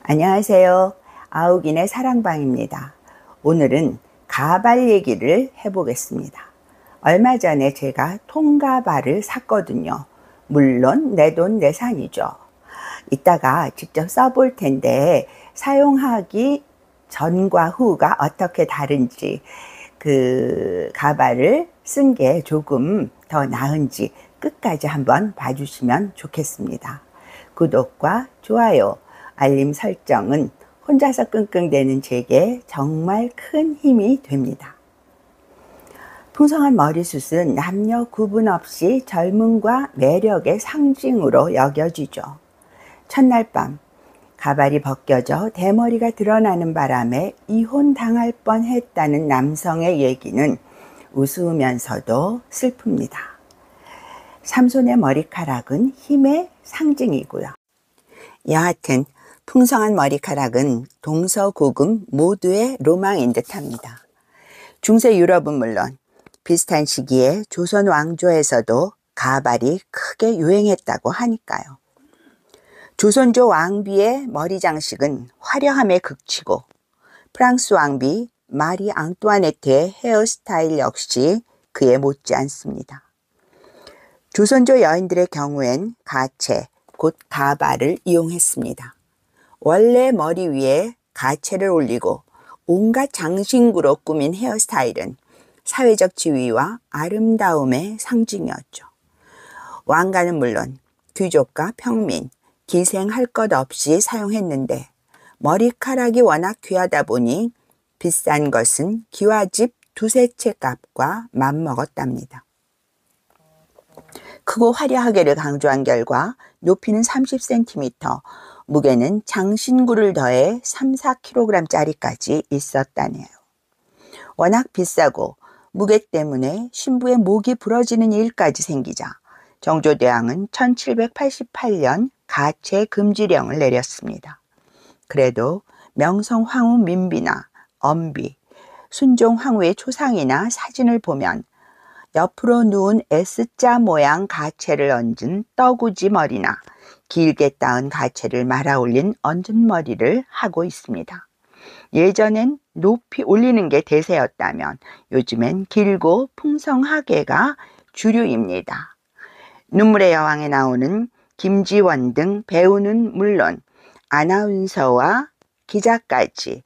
안녕하세요. 아욱인의 사랑방입니다. 오늘은 가발 얘기를 해보겠습니다. 얼마 전에 제가 통가발을 샀거든요. 물론 내 돈 내산이죠. 이따가 직접 써볼 텐데 사용하기 전과 후가 어떻게 다른지, 그 가발을 쓴 게 조금 더 나은지 끝까지 한번 봐주시면 좋겠습니다. 구독과 좋아요, 알림 설정은 혼자서 끙끙대는 제게 정말 큰 힘이 됩니다. 풍성한 머리숱은 남녀 구분 없이 젊음과 매력의 상징으로 여겨지죠. 첫날 밤 가발이 벗겨져 대머리가 드러나는 바람에 이혼당할 뻔했다는 남성의 얘기는 우스우면서도 슬픕니다. 삼손의 머리카락은 힘의 상징이고요. 여하튼 풍성한 머리카락은 동서고금 모두의 로망인 듯합니다. 중세 유럽은 물론 비슷한 시기에 조선 왕조에서도 가발이 크게 유행했다고 하니까요. 조선조 왕비의 머리 장식은 화려함에 극치고 프랑스 왕비 마리 앙뚜아네트의 헤어스타일 역시 그에 못지 않습니다. 조선조 여인들의 경우엔 가채, 곧 가발을 이용했습니다. 원래 머리 위에 가채를 올리고 온갖 장신구로 꾸민 헤어스타일은 사회적 지위와 아름다움의 상징이었죠. 왕가는 물론 귀족과 평민, 기생할 것 없이 사용했는데 머리카락이 워낙 귀하다 보니 비싼 것은 기와집 두세 채 값과 맞먹었답니다. 크고 화려하게를 강조한 결과 높이는 30cm, 무게는 장신구를 더해 3-4kg짜리까지 있었다네요. 워낙 비싸고 무게 때문에 신부의 목이 부러지는 일까지 생기자 정조대왕은 1788년 가채 금지령을 내렸습니다. 그래도 명성 황후 민비나 엄비, 순종 황후의 초상이나 사진을 보면 옆으로 누운 S자 모양 가채를 얹은 떠구지 머리나 길게 따은 가채를 말아 올린 얹은 머리를 하고 있습니다. 예전엔 높이 올리는 게 대세였다면 요즘엔 길고 풍성하게가 주류입니다. 눈물의 여왕에 나오는 김지원 등 배우는 물론 아나운서와 기자까지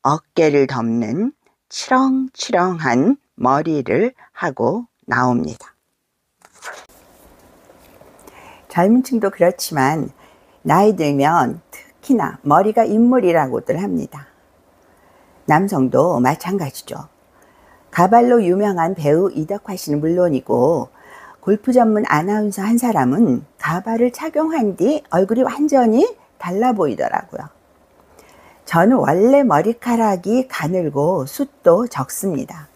어깨를 덮는 치렁치렁한 머리를 하고 나옵니다. 젊은 층도 그렇지만 나이 들면 특히나 머리가 인물이라고들 합니다. 남성도 마찬가지죠. 가발로 유명한 배우 이덕화 씨는 물론이고 골프 전문 아나운서 한 사람은 가발을 착용한 뒤 얼굴이 완전히 달라 보이더라고요. 저는 원래 머리카락이 가늘고 숱도 적습니다.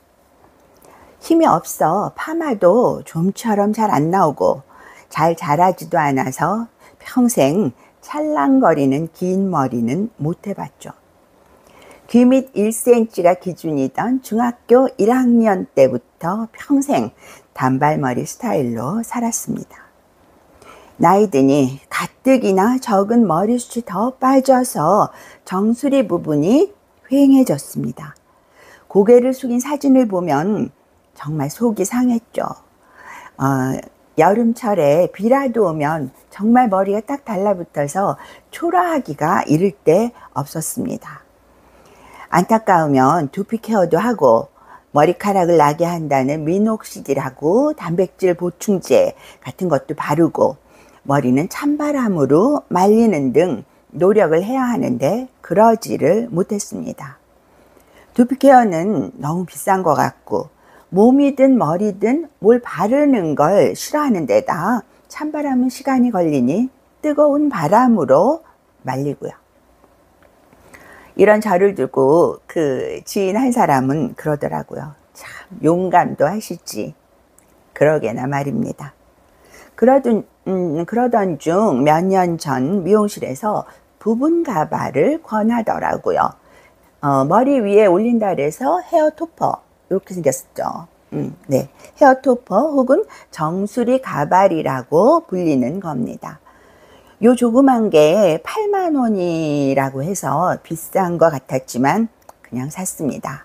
힘이 없어 파마도 좀처럼 잘 안 나오고 잘 자라지도 않아서 평생 찰랑거리는 긴 머리는 못 해봤죠. 귀 밑 1cm가 기준이던 중학교 1학년 때부터 평생 단발머리 스타일로 살았습니다. 나이 드니 가뜩이나 적은 머리숱이 더 빠져서 정수리 부분이 휑해졌습니다. 고개를 숙인 사진을 보면 정말 속이 상했죠. 여름철에 비라도 오면 정말 머리가 딱 달라붙어서 초라하기가 이를 데 없었습니다. 안타까우면 두피 케어도 하고 머리카락을 나게 한다는 미녹시딜하고 단백질 보충제 같은 것도 바르고 머리는 찬바람으로 말리는 등 노력을 해야 하는데 그러지를 못했습니다. 두피 케어는 너무 비싼 것 같고 몸이든 머리든 뭘 바르는 걸 싫어하는 데다 찬바람은 시간이 걸리니 뜨거운 바람으로 말리고요. 이런 저를 두고 그 지인 한 사람은 그러더라고요. 참 용감도 하시지. 그러게나 말입니다. 그러던 중 몇 년 전 미용실에서 부분 가발을 권하더라고요. 머리 위에 올린다 그래서 헤어 토퍼 이렇게 생겼었죠. 네, 헤어 토퍼 혹은 정수리 가발이라고 불리는 겁니다. 요 조그만 게 8만 원이라고 해서 비싼 것 같았지만 그냥 샀습니다.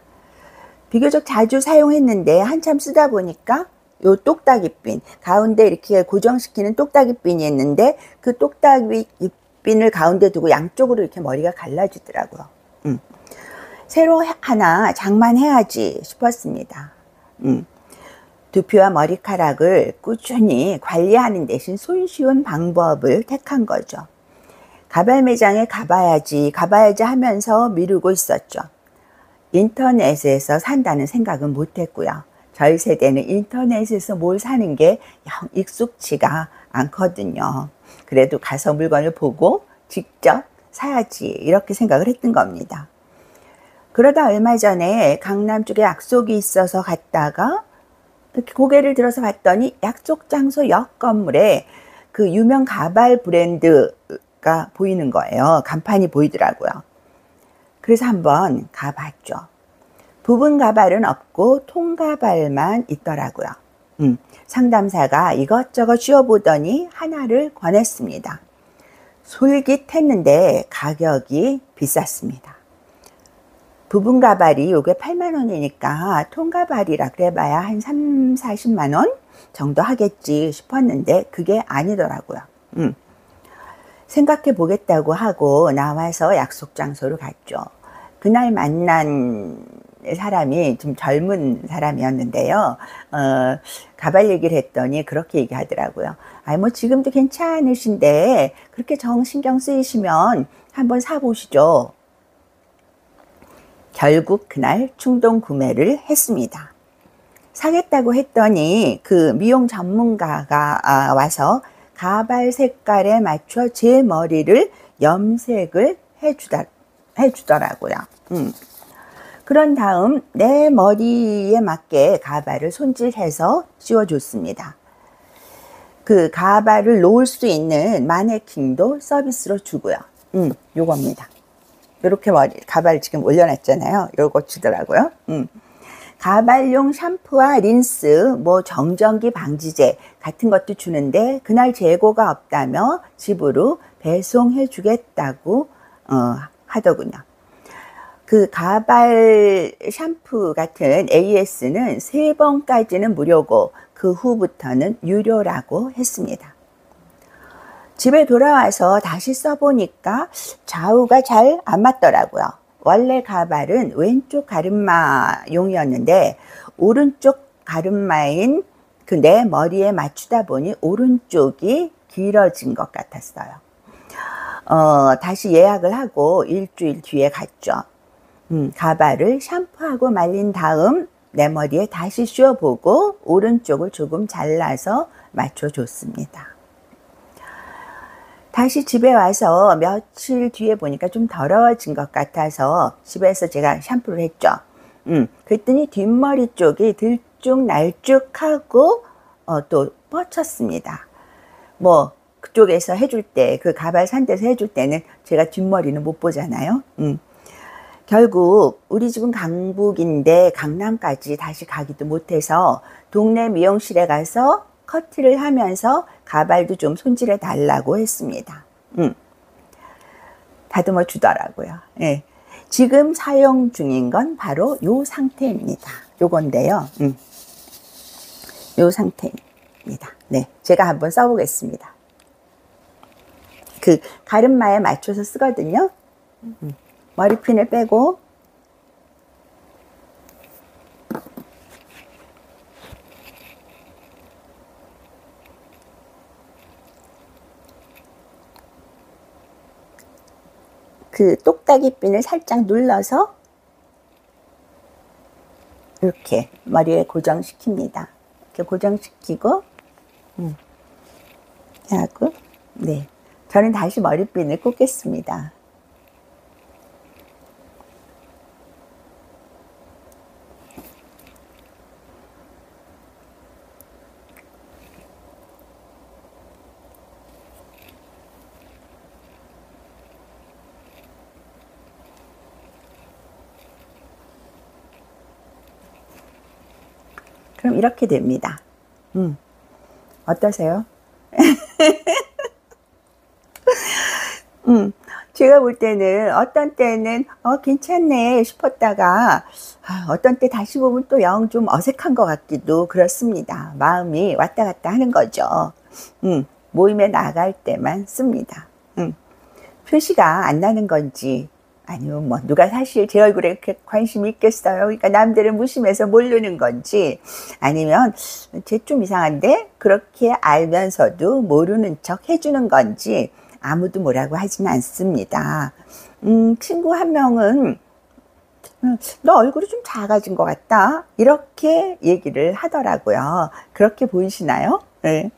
비교적 자주 사용했는데 한참 쓰다 보니까 요 똑딱이핀, 가운데 이렇게 고정시키는 똑딱이핀이 있는데 그 똑딱이핀을 가운데 두고 양쪽으로 이렇게 머리가 갈라지더라고요. 새로 하나 장만해야지 싶었습니다. 두피와 머리카락을 꾸준히 관리하는 대신 손쉬운 방법을 택한 거죠. 가발 매장에 가봐야지 하면서 미루고 있었죠. 인터넷에서 산다는 생각은 못했고요. 저희 세대는 인터넷에서 뭘 사는 게 영 익숙치가 않거든요. 그래도 가서 물건을 보고 직접 사야지 이렇게 생각을 했던 겁니다. 그러다 얼마 전에 강남 쪽에 약속이 있어서 갔다가 이렇게 고개를 들어서 봤더니 약속 장소 옆 건물에 그 유명 가발 브랜드가 보이는 거예요. 간판이 보이더라고요. 그래서 한번 가봤죠. 부분 가발은 없고 통가발만 있더라고요. 상담사가 이것저것 씌워보더니 하나를 권했습니다. 솔깃했는데 가격이 비쌌습니다. 부분 가발이 요게 8만 원이니까 통가발이라 그래봐야 한 3, 40만 원 정도 하겠지 싶었는데 그게 아니더라고요. 생각해 보겠다고 하고 나와서 약속 장소로 갔죠. 그날 만난 사람이 좀 젊은 사람이었는데요. 가발 얘기를 했더니 그렇게 얘기하더라고요. 아니 뭐 지금도 괜찮으신데 그렇게 신경 쓰이시면 한번 사보시죠. 결국 그날 충동 구매를 했습니다. 사겠다고 했더니 그 미용 전문가가 와서 가발 색깔에 맞춰 제 머리를 염색을 해주더라고요. 그런 다음 내 머리에 맞게 가발을 손질해서 씌워줬습니다. 그 가발을 놓을 수 있는 마네킹도 서비스로 주고요. 요겁니다. 이렇게 가발 지금 올려놨잖아요. 요거 주더라고요. 가발용 샴푸와 린스, 뭐 정전기 방지제 같은 것도 주는데 그날 재고가 없다며 집으로 배송해 주겠다고 하더군요. 그 가발 샴푸 같은 AS는 3번까지는 무료고 그 후부터는 유료라고 했습니다. 집에 돌아와서 다시 써보니까 좌우가 잘 안 맞더라고요. 원래 가발은 왼쪽 가르마용이었는데 오른쪽 가르마인 그 내 머리에 맞추다 보니 오른쪽이 길어진 것 같았어요. 다시 예약을 하고 일주일 뒤에 갔죠. 가발을 샴푸하고 말린 다음 내 머리에 다시 씌워보고 오른쪽을 조금 잘라서 맞춰줬습니다. 다시 집에 와서 며칠 뒤에 보니까 좀 더러워진 것 같아서 집에서 제가 샴푸를 했죠. 그랬더니 뒷머리 쪽이 들쭉날쭉하고 또 뻗쳤습니다. 뭐 그쪽에서 해줄 때, 그 가발 산 데서 해줄 때는 제가 뒷머리는 못 보잖아요. 결국 우리 집은 강북인데 강남까지 다시 가기도 못해서 동네 미용실에 가서 커트를 하면서 가발도 좀 손질해 달라고 했습니다. 다듬어 주더라고요. 예. 지금 사용 중인 건 바로 요 상태입니다. 요건데요. 요 상태입니다. 네. 제가 한번 써보겠습니다. 그 가르마에 맞춰서 쓰거든요. 머리핀을 빼고 그 똑딱이 핀을 살짝 눌러서 이렇게 머리에 고정시킵니다. 이렇게 고정시키고 하고 네, 저는 다시 머리핀을 꽂겠습니다. 그럼 이렇게 됩니다. 어떠세요? 제가 볼 때는 어떤 때는 괜찮네 싶었다가 어떤 때 다시 보면 또 영 좀 어색한 것 같기도 그렇습니다. 마음이 왔다 갔다 하는 거죠. 모임에 나갈 때만 씁니다. 표시가 안 나는 건지 아니면 뭐 누가 사실 제 얼굴에 이렇게 관심이 있겠어요. 그러니까 남들은 무심해서 모르는 건지 아니면 쟤 좀 이상한데 그렇게 알면서도 모르는 척 해주는 건지 아무도 뭐라고 하진 않습니다. 친구 한 명은 너 얼굴이 좀 작아진 것 같다 이렇게 얘기를 하더라고요. 그렇게 보이시나요? 네.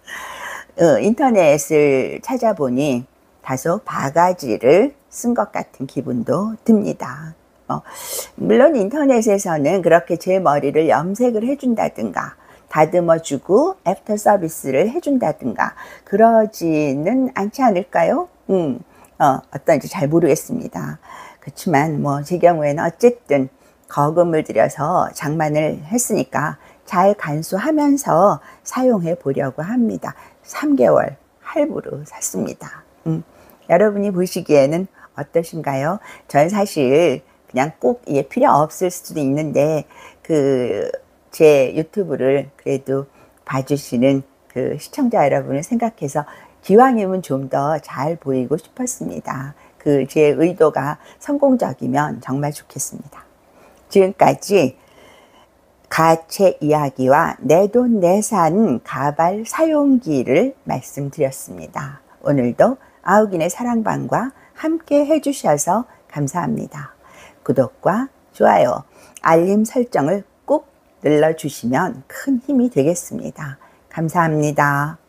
인터넷을 찾아보니 다소 바가지를 쓴 것 같은 기분도 듭니다. 물론 인터넷에서는 그렇게 제 머리를 염색을 해준다든가 다듬어주고 애프터 서비스를 해준다든가 그러지는 않지 않을까요? 어떤지 잘 모르겠습니다. 그렇지만 뭐 제 경우에는 어쨌든 거금을 들여서 장만을 했으니까 잘 간수하면서 사용해 보려고 합니다. 3개월 할부로 샀습니다. 여러분이 보시기에는 어떠신가요? 전 사실 그냥 꼭 이게 필요 없을 수도 있는데 제 유튜브를 그래도 봐주시는 그 시청자 여러분을 생각해서 기왕이면 좀 더 잘 보이고 싶었습니다. 제 의도가 성공적이면 정말 좋겠습니다. 지금까지 가채 이야기와 내돈내산 가발 사용기를 말씀드렸습니다. 오늘도 아욱인의 사랑방과 함께 해주셔서 감사합니다. 구독과 좋아요, 알림 설정을 꼭 눌러주시면 큰 힘이 되겠습니다. 감사합니다.